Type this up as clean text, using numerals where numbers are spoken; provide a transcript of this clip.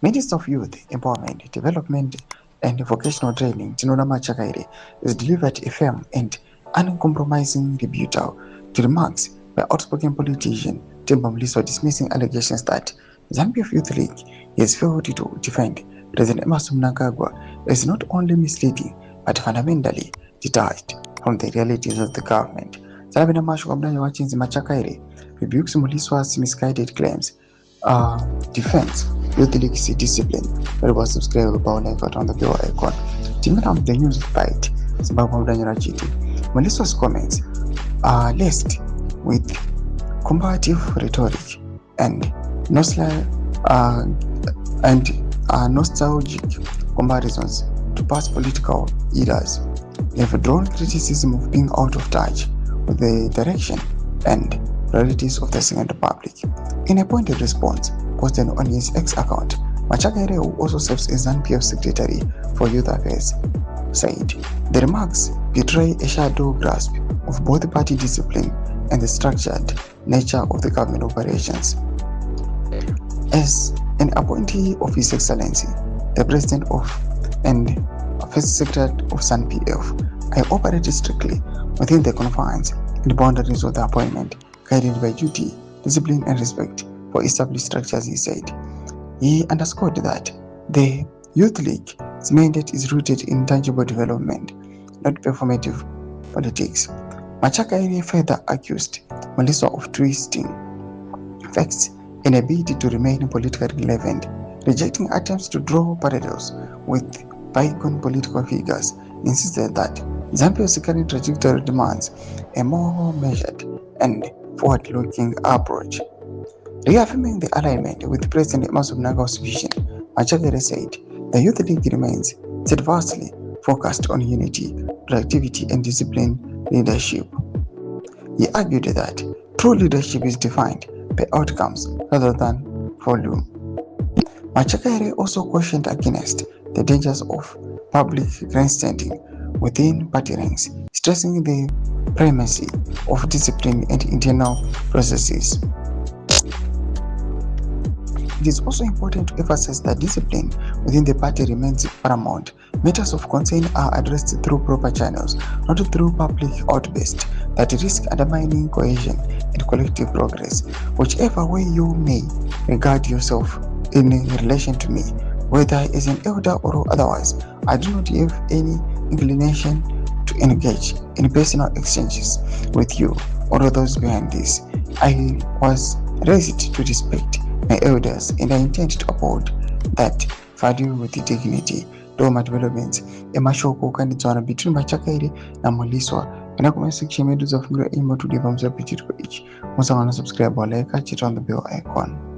Minister of Youth, Empowerment, Development and Vocational Training, Tinola Machakaire, has delivered a firm and uncompromising rebuttal to remarks by outspoken politician Mliswa dismissing allegations that Zambia Youth League has failed to defend President Emmerson Mnangagwa is not only misleading but fundamentally detached from the realities of the government. Sabina Machakaire rebukes Mliswa's misguided claims, defense Youth League's discipline. Very well subscribe about like on the bell icon. Teaming up the news bite. Zimbabwe Chiti. Mliswa's comments are laced with comparative rhetoric and uh, nostalgic comparisons to past political leaders. They have drawn criticism of being out of touch with the direction and priorities of the Second Republic. In a pointed response posted on his X account, Machakaire, who also serves as NPF Secretary for Youth Affairs, said the remarks betray a shadow grasp of both party discipline and the structured nature of the government operations. As an appointee of His Excellency, the President of and First Secretary of SANPF, I operate strictly within the confines and boundaries of the appointment, guided by duty, discipline, and respect for established structures, he said. He underscored that the Youth League's mandate is rooted in tangible development, not performative politics. Machakaire further accused Mliswa of twisting facts in a bid to remain politically relevant, rejecting attempts to draw parallels with bygone political figures, insisted that Zambia's current trajectory demands a more measured and forward-looking approach. Reaffirming the alignment with President Emmerson Mnangagwa's vision, Machakaire said the Youth League remains steadfastly focused on unity, productivity, and disciplined leadership. He argued that true leadership is defined by outcomes rather than volume. Machakaire also cautioned against the dangers of public grandstanding within party ranks, stressing the primacy of discipline and internal processes. It is also important to emphasize that discipline within the party remains paramount. Matters of concern are addressed through proper channels, not through public outbursts that risk undermining cohesion and collective progress. Whichever way you may regard yourself in relation to me, whether as an elder or otherwise, I do not have any inclination to engage in personal exchanges with you or those behind this. I was raised to respect my elders and I intend to uphold that value with dignity. Doma developments emashoko ukanidzana between Machakaire na Mliswa kana kuma section medu za fungira imo to live amza pitch. Musangana subscribe or like, turn on the bell icon.